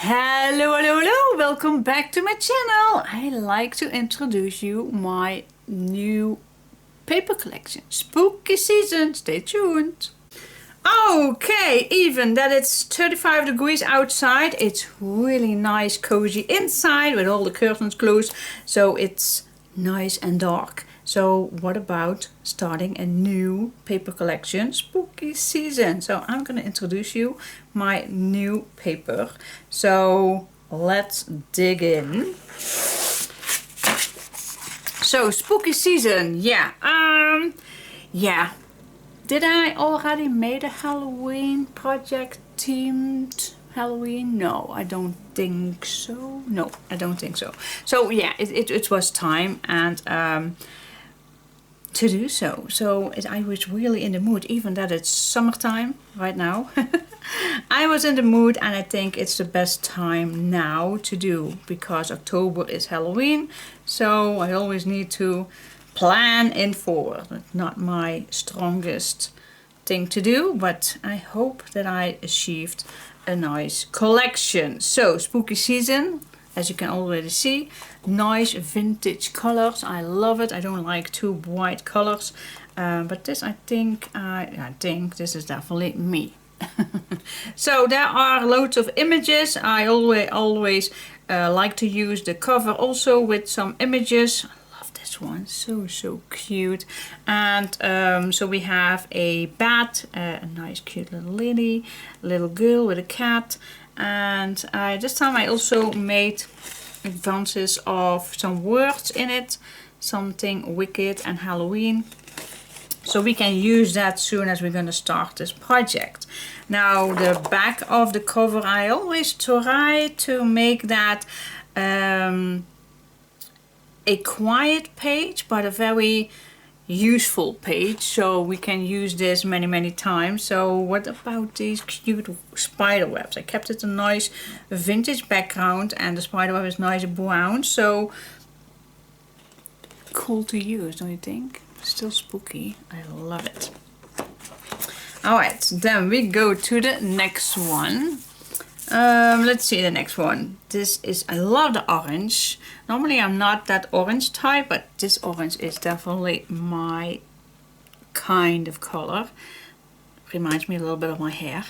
Hello, welcome back to my channel. I like to introduce you my new paper collection. Spooky season, stay tuned. Okay, even that it's 35 degrees outside, it's really nice cozy inside with all the curtains closed, so it's nice and dark. So what about starting a new paper collection, spooky season? So I'm gonna introduce you my new paper. So let's dig in. So spooky season, yeah. Did I already made a Halloween project themed Halloween? No, I don't think so. No, I don't think so. So yeah, it was time and to do so. So I was really in the mood, even that it's summertime right now. I was in the mood and I think it's the best time now to do, because October is Halloween. So I always need to plan in forward. It's not my strongest thing to do, but I hope that I achieved a nice collection. So spooky season, as you can already see, nice vintage colors. I love it. I don't like too bright colors, but this I think this is definitely me. So there are loads of images. I always like to use the cover also with some images. I love this one, so cute. And so we have a bat, a nice cute little lady, little girl with a cat. And this time I also made advances of some words in it, something wicked and Halloween, so we can use that soon as we're going to start this project. Now the back of the cover, I always try to make that a quiet page but a very useful page, so we can use this many times. So what about these cute spider webs? I kept it a nice vintage background and the spider web is nice brown, so cool to use, don't you think? Still spooky. I love it. Alright, then we go to the next one. Let's see the next one. This is, I love the orange. Normally I'm not that orange type, but this orange is definitely my kind of color. Reminds me a little bit of my hair.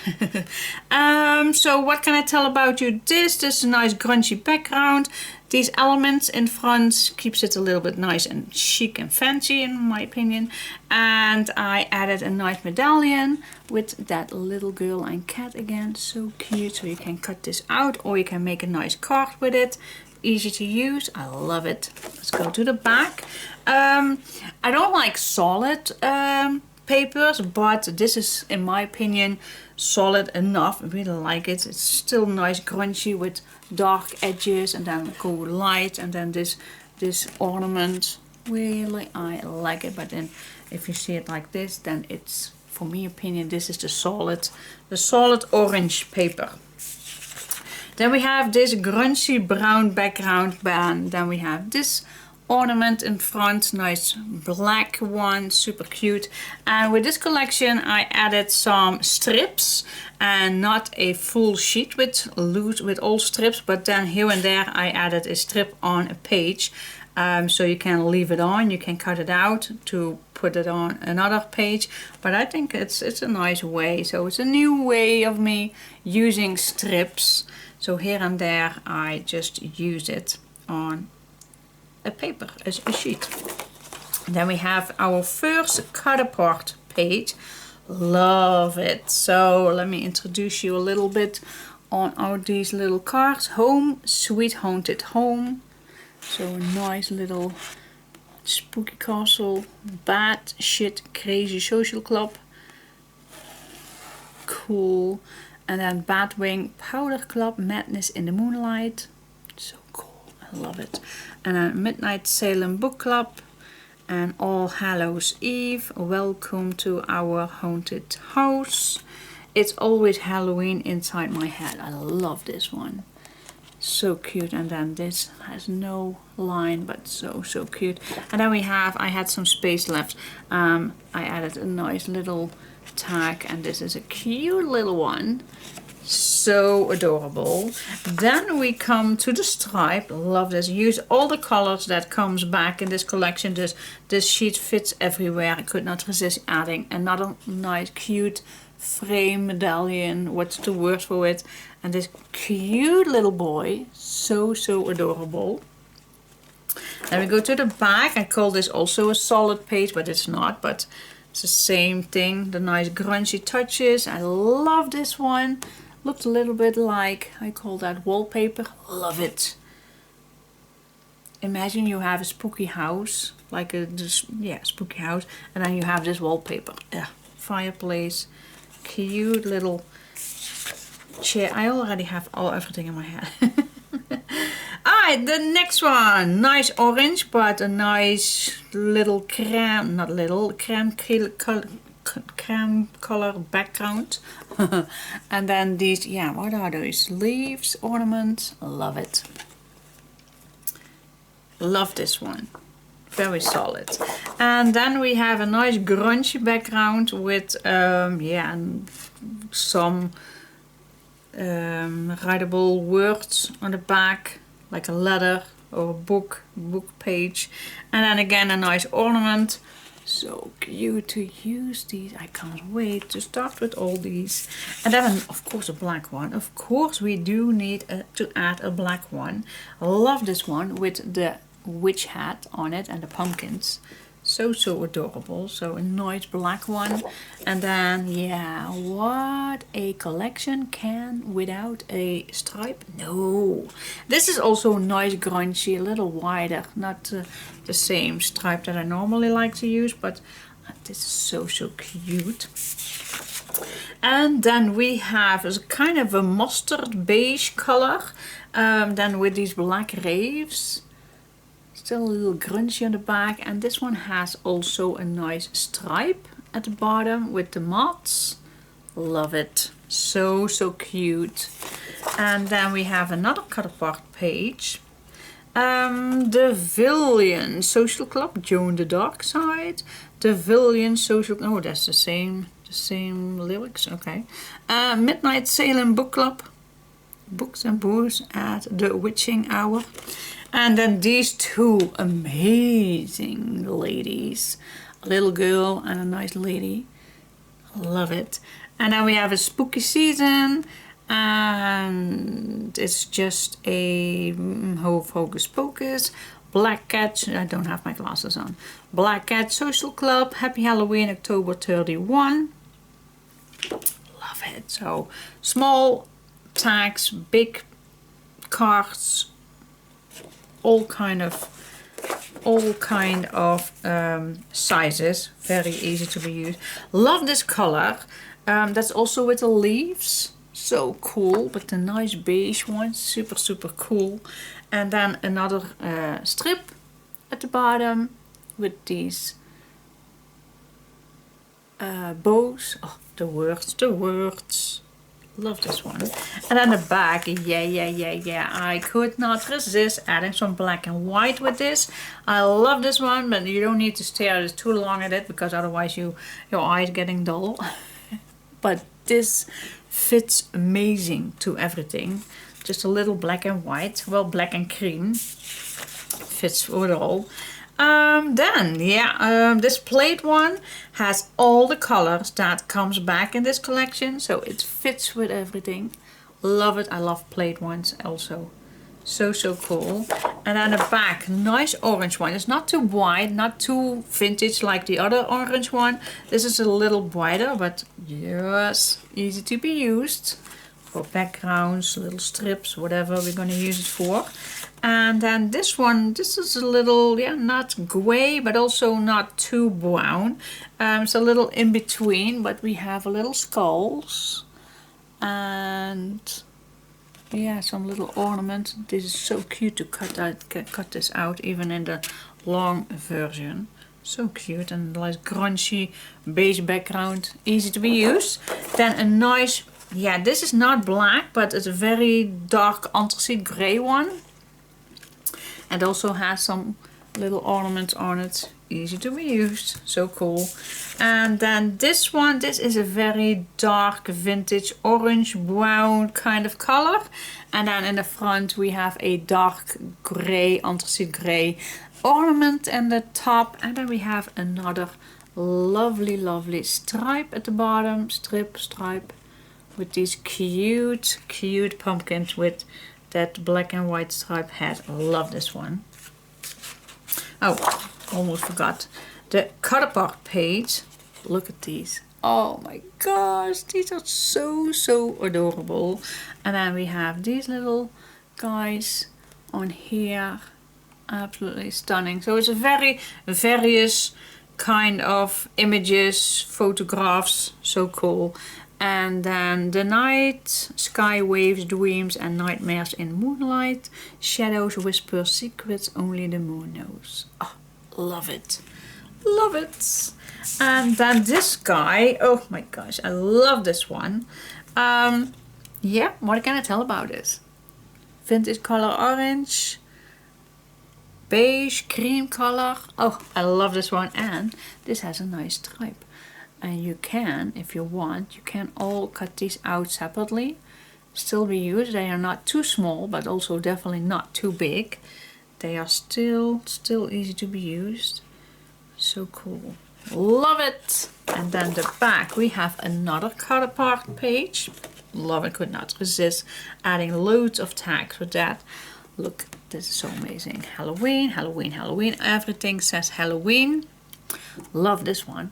So what can I tell about you? This is a nice grungy background. These elements in front keeps it a little bit nice and chic and fancy in my opinion. And I added a nice medallion with that little girl and cat again. So cute. So you can cut this out or you can make a nice card with it. Easy to use. I love it. Let's go to the back. I don't like solid papers, but this is in my opinion solid enough. I really like it. It's still nice grungy with dark edges and then go light, and then this ornament, really I like it. But then if you see it like this, then it's, for me opinion, this is the solid orange paper. Then we have this grungy brown background band. Then we have this ornament in front, nice black one, super cute. And with this collection I added some strips, and not a full sheet with all strips, but then here and there I added a strip on a page. So you can leave it on, you can cut it out to put it on another page, but I think it's a nice way. So it's a new way of me using strips. So here and there I just use it on a paper, as a sheet. Then we have our first cut apart page. Love it. So let me introduce you a little bit on these little cards. Home, sweet haunted home. So a nice little spooky castle, bad shit crazy social club. Cool. And then Batwing powder club, madness in the moonlight. So cool, I love it. And then Midnight Salem book club and All Hallows Eve. Welcome to our haunted house. It's always Halloween inside my head. I love this one. So cute. And then this has no line, but so cute. And then we have, I had some space left. I added a nice little tag, and this is a cute little one. So adorable. Then we come to the stripe. Love this. Use all the colors that comes back in this collection. This sheet fits everywhere. I could not resist adding another nice cute frame medallion. What's the word for it? And this cute little boy. So adorable. Then we go to the back. I call this also a solid page, but it's not. But it's the same thing. The nice grungy touches. I love this one. Looks a little bit like, I call that wallpaper. Love it. Imagine you have a spooky house, like spooky house, and then you have this wallpaper. Yeah, fireplace, cute little chair. I already have everything in my head. Alright, the next one. Nice orange, but a nice little creme, not little, creme color background. And then these, yeah, what are those? Leaves, ornaments. Love it. Love this one. Very solid. And then we have a nice grungy background with some writable words on the back, like a letter or a book page. And then again a nice ornament. So cute to use these. I can't wait to start with all these. And then of course a black one. Of course we do need to add a black one. I love this one with the witch hat on it and the pumpkins. So adorable. So a nice black one. And then yeah, what a collection can without a stripe? No. This is also nice grungy, a little wider, not the same stripe that I normally like to use, but this is so cute. And then we have a kind of a mustard beige color, then with these black raves. Still a little grungy on the back, and this one has also a nice stripe at the bottom with the moths. Love it. So cute. And then we have another cut apart page. The Villain Social Club, Joan the Dark Side. The Villain Social, oh, that's the same lyrics, okay. Midnight Salem Book Club, books and booze at the witching hour. And then these two amazing ladies, a little girl and a nice lady. Love it. And then we have a spooky season, and it's just a hocus pocus. Black Cat, I don't have my glasses on. Black Cat Social Club, Happy Halloween, October 31. Love it. So small tags, big cards, all kind of sizes. Very easy to be used. Love this color. That's also with the leaves. So cool, but the nice beige one, super cool. And then another strip at the bottom with these bows. Oh, the words. Love this one. And then the back, yeah. I could not resist adding some black and white with this. I love this one, but you don't need to stare too long at it, because otherwise your eyes getting dull. But this fits amazing to everything. Just a little black and white, well, black and cream. Fits for it all. This plate one has all the colors that comes back in this collection, so it fits with everything. Love it. I love plate ones also. So cool. And then the back, nice orange one. It's not too wide, not too vintage like the other orange one. This is a little brighter, but yes, easy to be used for backgrounds, little strips, whatever we're going to use it for. And then this one, this is a little, not gray, but also not too brown. It's a little in between, but we have a little skulls and some little ornament. This is so cute to cut this out, even in the long version. So cute, and nice grungy beige background, easy to be used. Then a nice, this is not black, but it's a very dark anthracite gray one. And also has some little ornaments on it. Easy to be used. So cool. And then this one, this is a very dark vintage orange brown kind of color. And then in the front we have a dark gray, anthracite gray ornament in the top. And then we have another lovely, lovely stripe at the bottom. Stripe. With these cute, cute pumpkins with that black and white stripe head. I love this one. Oh, almost forgot. The cardstock page. Look at these. Oh my gosh, these are so, so adorable. And then we have these little guys on here. Absolutely stunning. So it's a very various kind of images, photographs. So cool. And then the night, sky, waves, dreams and nightmares in moonlight. Shadows, whispers, secrets, only the moon knows. Oh, love it. Love it. And then this guy, oh my gosh, I love this one. Yeah, what can I tell about this? Vintage color orange, beige, cream color. Oh, I love this one. And this has a nice stripe. And you can, if you want, you can all cut these out separately. Still be used. They are not too small, but also definitely not too big. They are still easy to be used. So cool. Love it. And then the back, we have another cardstock page. Love it, could not resist adding loads of tags with that. Look, this is so amazing. Halloween, Halloween, Halloween. Everything says Halloween. Love this one.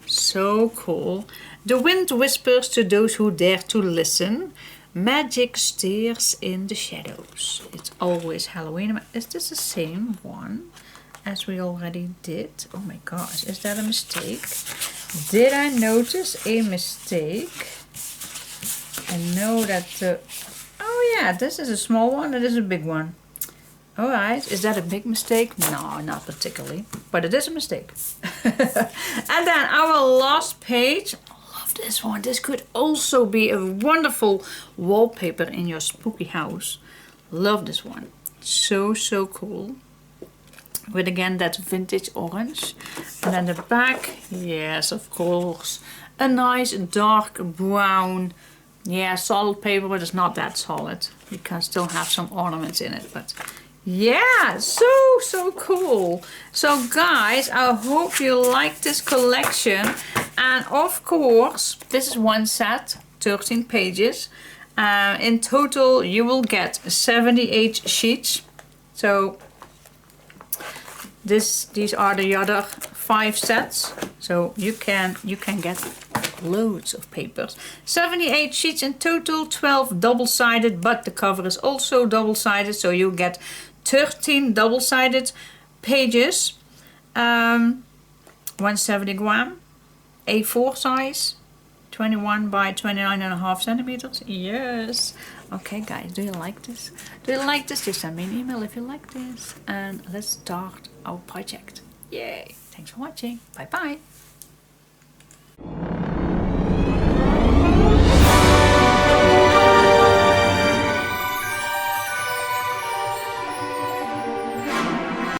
So cool. The wind whispers to those who dare to listen. Magic stirs in the shadows. It's always Halloween. Is this the same one as we already did? Oh my gosh, is that a mistake? Did I notice a mistake? I know that the... Oh yeah, this is a small one, that is a big one. Alright, is that a big mistake? No, not particularly, but it is a mistake. And then our last page. I love this one. This could also be a wonderful wallpaper in your spooky house. Love this one. So, so cool. With again that vintage orange. And then the back, yes, of course. A nice dark brown, yeah, solid paper, but it's not that solid. You can still have some ornaments in it, but... yeah, so cool. So guys, I hope you like this collection. And of course, this is one set, 13 pages. In total, you will get 78 sheets. So these are the other 5 sets. So you can get loads of papers. 78 sheets in total, 12 double-sided, but the cover is also double-sided, so you get 13 double-sided pages, 170 gram, A4 size, 21 by 29.5 centimeters. Yes. Okay guys, do you like this? Do you like this? Just send me an email if you like this. And let's start our project. Yay. Thanks for watching. Bye bye.